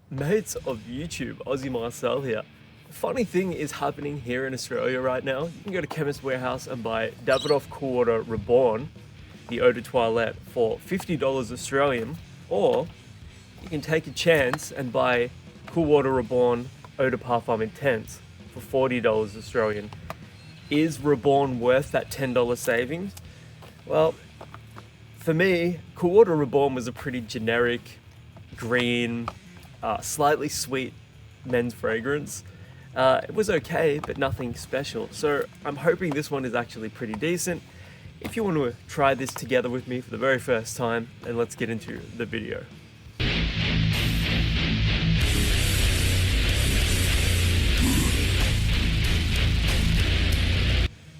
Mates of YouTube, Aussie Marcel here. The funny thing is happening here in Australia right now. You can go to Chemist Warehouse and buy Davidoff Cool Water Reborn, the eau de toilette, for $50 Australian, or you can take a chance and buy Cool Water Reborn Eau de Parfum Intense for $40 Australian. Is Reborn worth that $10 savings? Well, for me, Cool Water Reborn was a pretty generic, green, slightly sweet men's fragrance. It was okay, but nothing special. So I'm hoping this one is actually pretty decent. If you want to try this together with me for the very first time, then let's get into the video.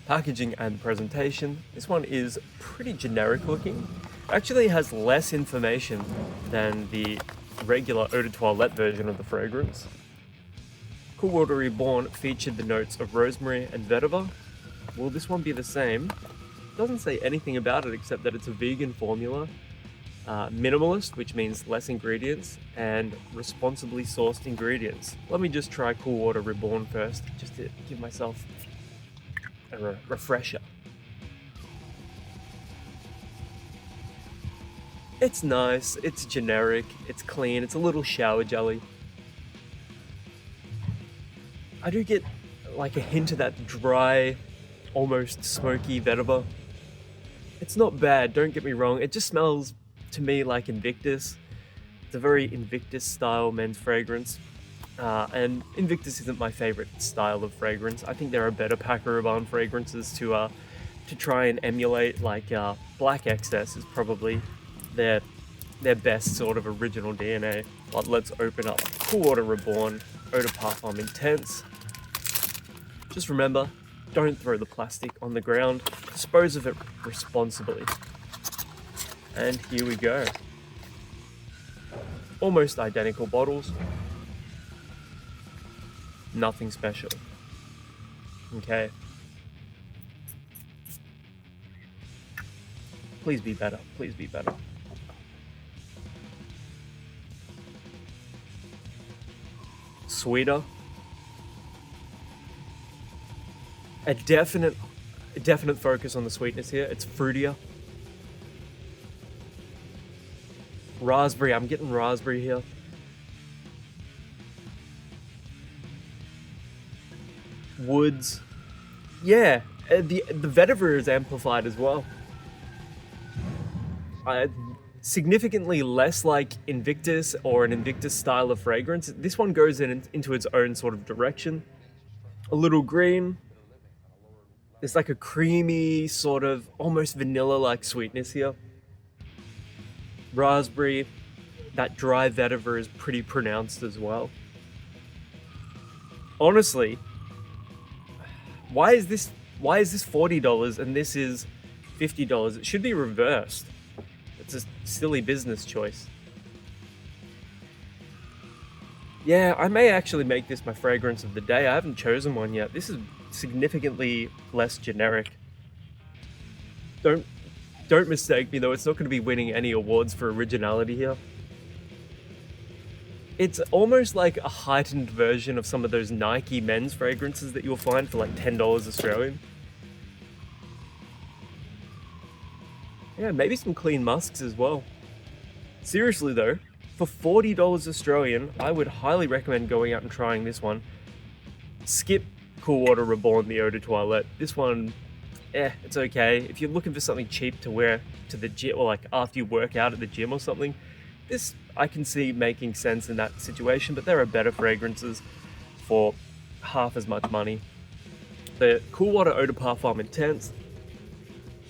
Packaging and presentation. This one is pretty generic looking. Actually has less information than the regular eau de toilette version of the fragrance. Cool Water Reborn featured the notes of rosemary and vetiver. Will this one be the same? Doesn't say anything about it except that it's a vegan formula, minimalist, which means less ingredients, and responsibly sourced ingredients. Let me just try Cool Water Reborn first, just to give myself a refresher. It's nice, it's generic, it's clean, it's a little shower jelly. I do get like a hint of that dry, almost smoky vetiver. It's not bad, don't get me wrong, it just smells to me like Invictus. It's a very Invictus style men's fragrance. And Invictus isn't my favorite style of fragrance. I think there are better Water Reborn fragrances to try and emulate, like Black Excess is probably their best sort of original DNA. But let's open up Cool Water Reborn Eau de Parfum Intense. Just remember, don't throw the plastic on the ground. Dispose of it responsibly. And here we go. Almost identical bottles. Nothing special. Okay. Please be better. Please be better. Sweeter. A definite focus on the sweetness here. It's fruitier. Raspberry. I'm getting raspberry here. Woods. Yeah, the vetiver is amplified as well. Significantly less like Invictus or an Invictus style of fragrance. This one goes into its own sort of direction. A little green. There's like a creamy sort of almost vanilla-like sweetness here. Raspberry. That dry vetiver is pretty pronounced as well. Honestly, why is this $40 and this is $50? It should be reversed. It's a silly business choice. Yeah, I may actually make this my fragrance of the day. I haven't chosen one yet. This is significantly less generic. Don't mistake me though, it's not going to be winning any awards for originality here. It's almost like a heightened version of some of those Nike men's fragrances that you'll find for like $10 Australian. Yeah, maybe some clean musks as well. Seriously though, for $40 Australian, I would highly recommend going out and trying this one. Skip Cool Water Reborn, the eau de toilette. This one, it's okay. If you're looking for something cheap to wear to the gym, or like after you work out at the gym or something, this I can see making sense in that situation, but there are better fragrances for half as much money. The Cool Water Eau de Parfum Intense.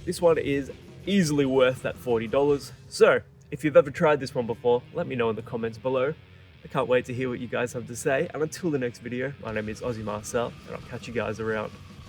This one is easily worth that $40. So, if you've ever tried this one before, let me know in the comments below. I can't wait to hear what you guys have to say. And until the next video, my name is Aussie Marcel, and I'll catch you guys around.